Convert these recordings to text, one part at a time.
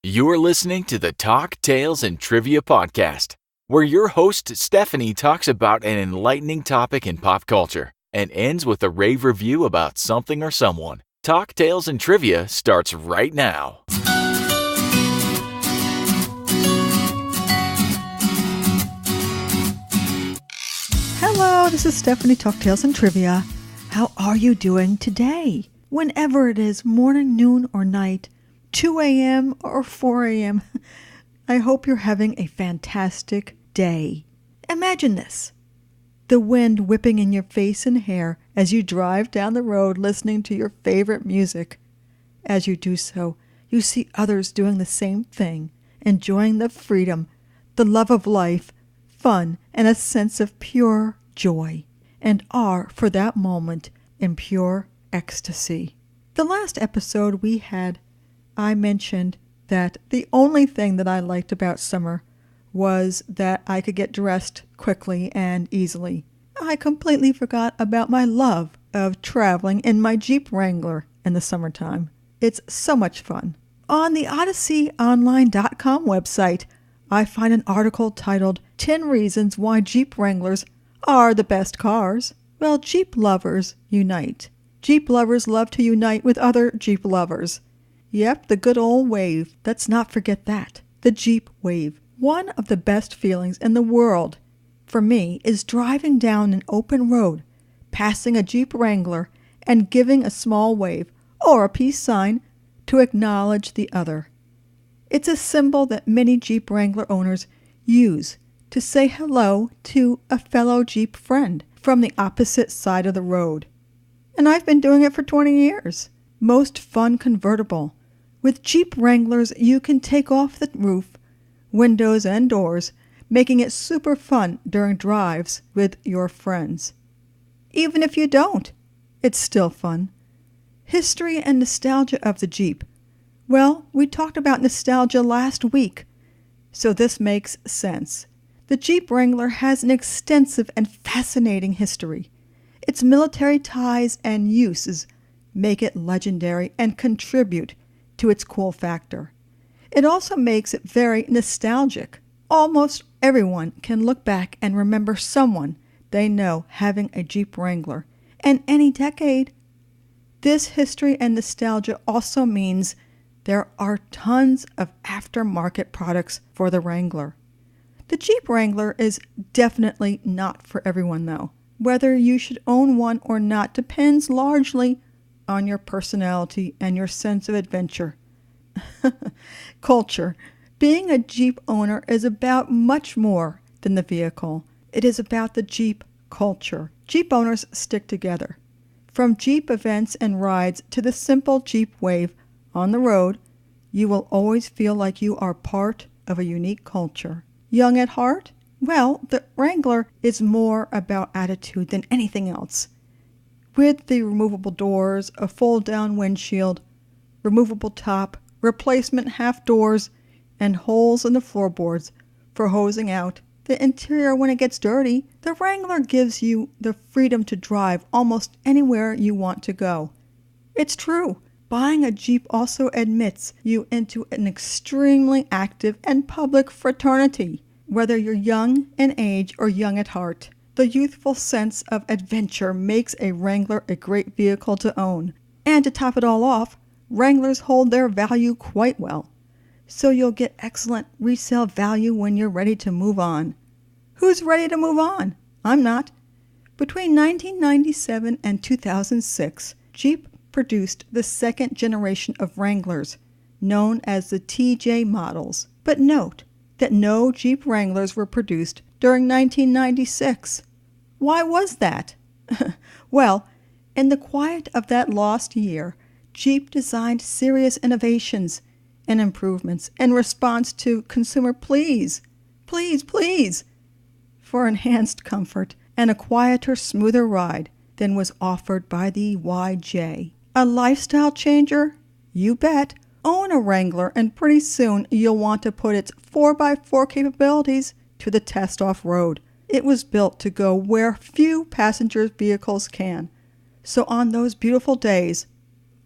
You're listening to the Talk, Tales, and Trivia podcast, where your host Stephanie talks about an enlightening topic in pop culture and ends with a rave review about something or someone. Talk, Tales, and Trivia starts right now. Hello, this is Stephanie, Talk, Tales, and Trivia. How are you doing today? Whenever it is, morning, noon, or night, 2 a.m. or 4 a.m., I hope you're having a fantastic day. Imagine this. The wind whipping in your face and hair as you drive down the road listening to your favorite music. As you do so, you see others doing the same thing, enjoying the freedom, the love of life, fun, and a sense of pure joy, and are, for that moment, in pure ecstasy. The last episode we had, I mentioned that the only thing that I liked about summer was that I could get dressed quickly and easily. I completely forgot about my love of traveling in my Jeep Wrangler in the summertime. It's so much fun. On the OdysseyOnline.com website, I find an article titled 10 Reasons Why Jeep Wranglers Are the Best Cars. Well, Jeep lovers unite. Jeep lovers love to unite with other Jeep lovers. Yep, the good old wave. Let's not forget that. The Jeep wave. One of the best feelings in the world, for me, is driving down an open road, passing a Jeep Wrangler, and giving a small wave, or a peace sign, to acknowledge the other. It's a symbol that many Jeep Wrangler owners use to say hello to a fellow Jeep friend from the opposite side of the road. And I've been doing it for 20 years. Most fun convertible. With Jeep Wranglers, you can take off the roof, windows, and doors, making it super fun during drives with your friends. Even if you don't, it's still fun. History and nostalgia of the Jeep. Well, we talked about nostalgia last week, so this makes sense. The Jeep Wrangler has an extensive and fascinating history. Its military ties and uses make it legendary and contribute to its cool factor. It also makes it very nostalgic. Almost everyone can look back and remember someone they know having a Jeep Wrangler, and any decade. This history and nostalgia also means there are tons of aftermarket products for the Wrangler. The Jeep Wrangler is definitely not for everyone, though. Whether you should own one or not depends largely on your personality and your sense of adventure. Culture. Being a Jeep owner is about much more than the vehicle. It is about the Jeep culture. Jeep owners stick together. From Jeep events and rides to the simple Jeep wave on the road, you will always feel like you are part of a unique culture. Young at heart? Well, the Wrangler is more about attitude than anything else. With the removable doors, a fold-down windshield, removable top, replacement half doors, and holes in the floorboards for hosing out the interior when it gets dirty, the Wrangler gives you the freedom to drive almost anywhere you want to go. It's true. Buying a Jeep also admits you into an extremely active and public fraternity. Whether you're young in age or young at heart, the youthful sense of adventure makes a Wrangler a great vehicle to own. And to top it all off, Wranglers hold their value quite well. So you'll get excellent resale value when you're ready to move on. Who's ready to move on? I'm not. Between 1997 and 2006, Jeep produced the second generation of Wranglers, known as the TJ models. But note that no Jeep Wranglers were produced during 1996. Why was that? Well, in the quiet of that lost year, Jeep designed serious innovations and improvements in response to consumer pleas for enhanced comfort and a quieter, smoother ride than was offered by the YJ. A lifestyle changer? You bet. Own a Wrangler and pretty soon you'll want to put its 4x4 capabilities to the test off-road. It was built to go where few passenger vehicles can. So on those beautiful days,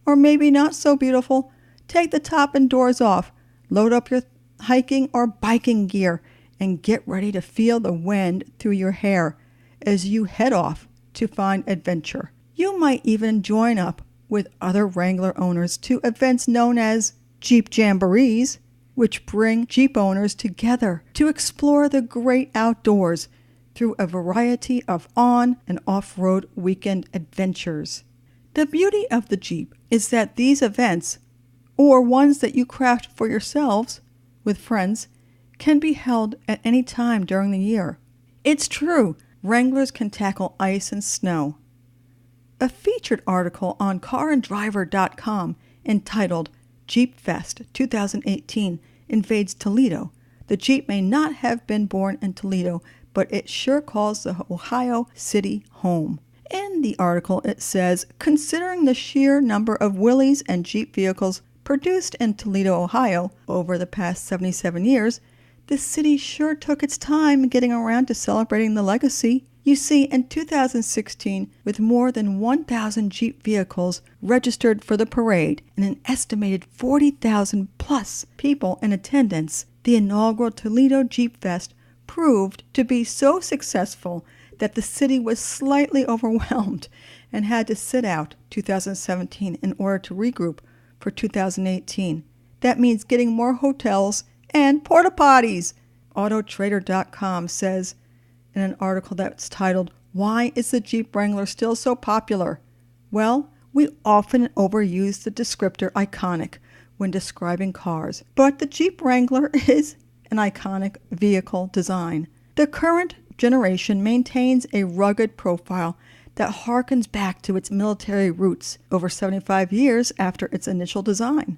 or maybe not so beautiful, take the top and doors off, Load up your hiking or biking gear and get ready to feel the wind through your hair as you head off to find adventure. You might even join up with other Wrangler owners to events known as Jeep Jamborees, which bring Jeep owners together to explore the great outdoors through a variety of on- and off-road weekend adventures. The beauty of the Jeep is that these events, or ones that you craft for yourselves with friends, can be held at any time during the year. It's true, Wranglers can tackle ice and snow. A featured article on caranddriver.com entitled Jeep Fest 2018 invades Toledo. The Jeep may not have been born in Toledo, but it sure calls the Ohio city home. In the article it says, considering the sheer number of Willys and Jeep vehicles produced in Toledo, Ohio over the past 77 years, the city sure took its time getting around to celebrating the legacy. You see, in 2016, with more than 1,000 Jeep vehicles registered for the parade and an estimated 40,000 plus people in attendance, the inaugural Toledo Jeep Fest proved to be so successful that the city was slightly overwhelmed and had to sit out 2017 in order to regroup for 2018. That means getting more hotels and porta potties. Autotrader.com says in an article that's titled, Why is the Jeep Wrangler Still So Popular? Well, we often overuse the descriptor iconic when describing cars, but the Jeep Wrangler is an iconic vehicle design. The current generation maintains a rugged profile that harkens back to its military roots over 75 years after its initial design.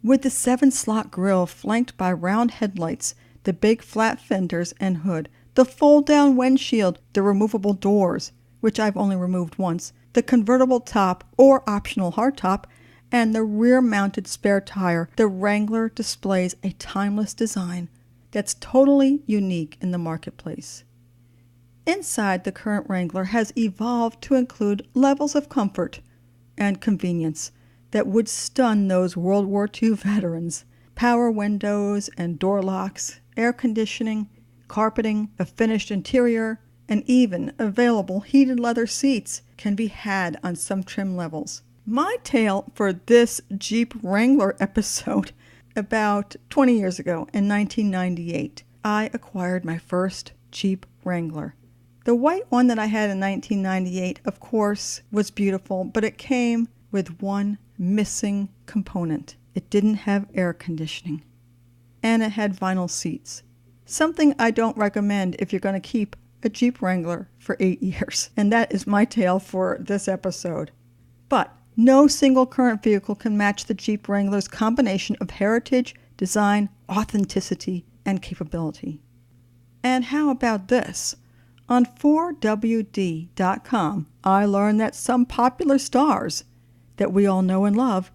With the 7-slot grille flanked by round headlights, the big flat fenders and hood, the fold-down windshield, the removable doors, which I've only removed once, the convertible top or optional hardtop, and the rear-mounted spare tire, the Wrangler displays a timeless design that's totally unique in the marketplace. Inside, the current Wrangler has evolved to include levels of comfort and convenience that would stun those World War II veterans. Power windows and door locks, air conditioning, carpeting, a finished interior, and even available heated leather seats can be had on some trim levels. My tale for this Jeep Wrangler episode: about 20 years ago, in 1998, I acquired my first Jeep Wrangler. The white one that I had in 1998, of course, was beautiful, but it came with one missing component. It didn't have air conditioning, and it had vinyl seats. Something I don't recommend if you're going to keep a Jeep Wrangler for 8 years. And that is my tale for this episode. But no single current vehicle can match the Jeep Wrangler's combination of heritage, design, authenticity, and capability. And how about this? On 4WD.com, I learned that some popular stars that we all know and love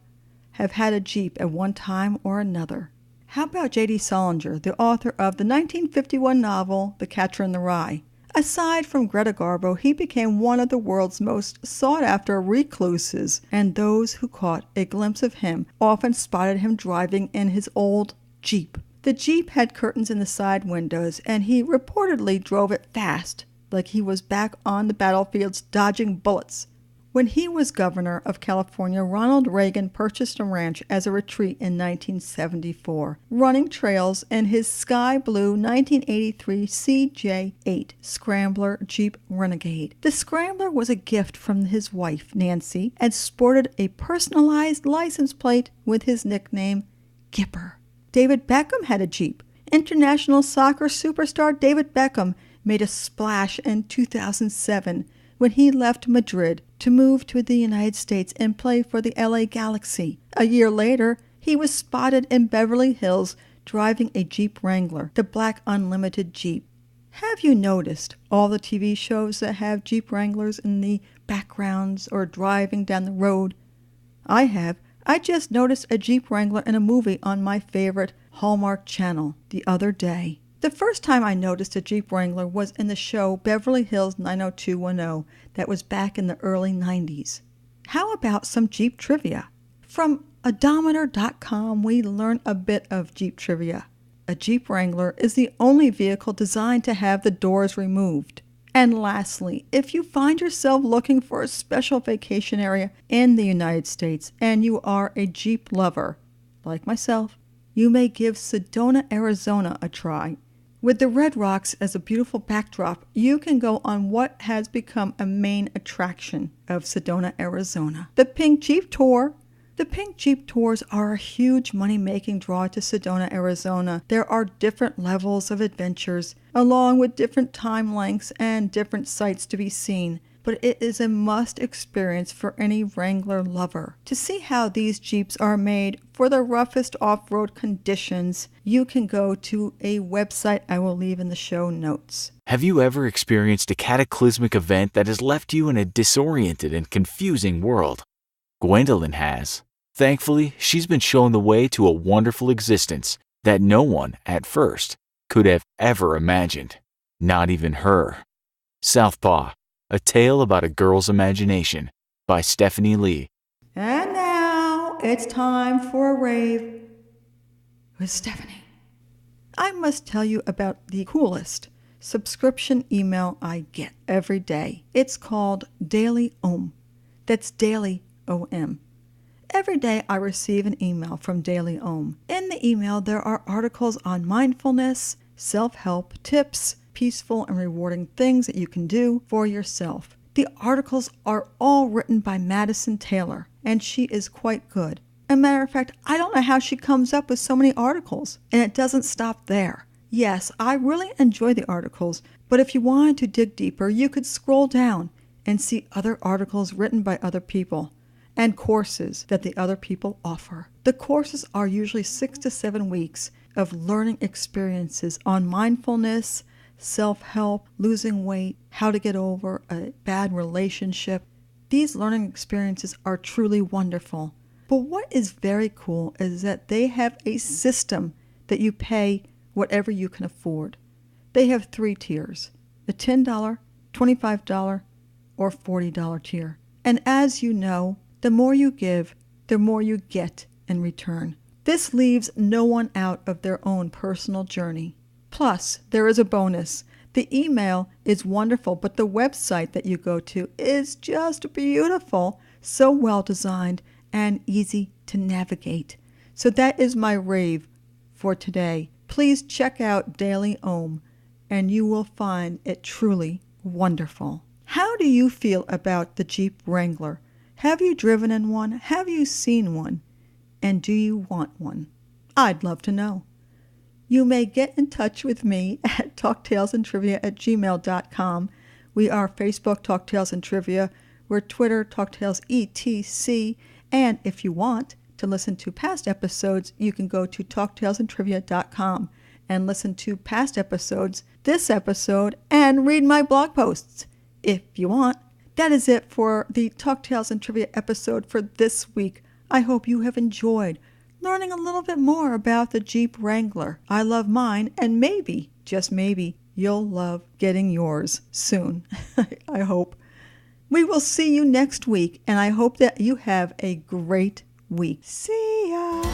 have had a Jeep at one time or another. How about J.D. Salinger, the author of the 1951 novel The Catcher in the Rye? Aside from Greta Garbo, he became one of the world's most sought-after recluses, and those who caught a glimpse of him often spotted him driving in his old Jeep. The Jeep had curtains in the side windows, and he reportedly drove it fast, like he was back on the battlefields dodging bullets. When he was governor of California, Ronald Reagan purchased a ranch as a retreat in 1974, running trails in his sky blue 1983 CJ8 Scrambler Jeep Renegade. The Scrambler was a gift from his wife, Nancy, and sported a personalized license plate with his nickname, Gipper. David Beckham had a Jeep. International soccer superstar David Beckham made a splash in 2007 when he left Madrid to move to the United States and play for the LA Galaxy. A year later, he was spotted in Beverly Hills driving a Jeep Wrangler, the Black Unlimited Jeep. Have you noticed all the TV shows that have Jeep Wranglers in the backgrounds or driving down the road? I have. I just noticed a Jeep Wrangler in a movie on my favorite Hallmark channel the other day. The first time I noticed a Jeep Wrangler was in the show Beverly Hills 90210 that was back in the early 90s. How about some Jeep trivia? From Odometer.com, we learn a bit of Jeep trivia. A Jeep Wrangler is the only vehicle designed to have the doors removed. And lastly, if you find yourself looking for a special vacation area in the United States and you are a Jeep lover, like myself, you may give Sedona, Arizona a try. With the Red Rocks as a beautiful backdrop, you can go on what has become a main attraction of Sedona, Arizona, the Pink Jeep Tour. The Pink Jeep Tours are a huge money-making draw to Sedona, Arizona. There are different levels of adventures, along with different time lengths and different sights to be seen. But it is a must experience for any Wrangler lover. To see how these Jeeps are made for the roughest off-road conditions, you can go to a website I will leave in the show notes. Have you ever experienced a cataclysmic event that has left you in a disoriented and confusing world? Gwendolyn has. Thankfully, she's been shown the way to a wonderful existence that no one, at first, could have ever imagined. Not even her. Southpaw, a tale about a girl's imagination, by Stephanie Lee. And now it's time for a rave with Stephanie. I must tell you about the coolest subscription email I get every day. It's called Daily OM. That's Daily OM. Every day I receive an email from Daily OM. In the email, there are articles on mindfulness, self-help, tips, peaceful and rewarding things that you can do for yourself. The articles are all written by Madison Taylor, and she is quite good. As a matter of fact, I don't know how she comes up with so many articles, and it doesn't stop there. Yes, I really enjoy the articles, but if you wanted to dig deeper, you could scroll down and see other articles written by other people and courses that the other people offer. The courses are usually 6 to 7 weeks of learning experiences on mindfulness, self-help, losing weight, how to get over a bad relationship. These learning experiences are truly wonderful. But what is very cool is that they have a system that you pay whatever you can afford. They have 3 tiers, the $10, $25, or $40 tier. And as you know, the more you give, the more you get in return. This leaves no one out of their own personal journey. Plus, there is a bonus. The email is wonderful, but the website that you go to is just beautiful, so well designed and easy to navigate. So that is my rave for today. Please check out Daily OM, and you will find it truly wonderful. How do you feel about the Jeep Wrangler? Have you driven in one? Have you seen one? And do you want one? I'd love to know. You may get in touch with me at talktalesandtrivia@gmail.com. We are Facebook Talk Tales and Trivia. We're Twitter Talk Tales ETC. And if you want to listen to past episodes, you can go to talktalesandtrivia.com and listen to past episodes, this episode, and read my blog posts if you want. That is it for the Talk Tales and Trivia episode for this week. I hope you have enjoyed learning a little bit more about the Jeep Wrangler. I love mine, and maybe, just maybe, you'll love getting yours soon. I hope. We will see you next week, and I hope that you have a great week. See ya!